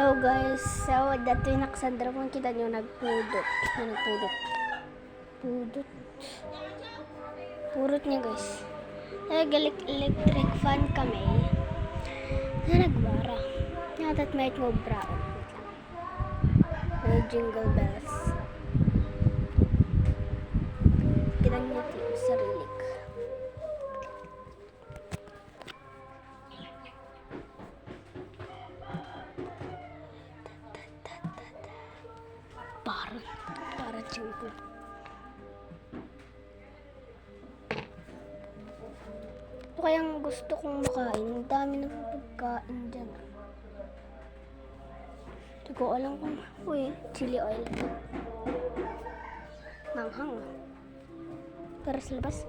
Hello guys, so dati na Cassandra kung kita nyo nagpudot. Purot niya guys. Electric fan kami na nagwara. Natat may ngobra. May jingle bells. Kita nyo ito sa rilik. Para jingle. Ito kayang gusto kong makain. Ang dami ng pagkain dyan. Hindi ko alam kung... Uy, chili oil. Manghang. Para sa labas.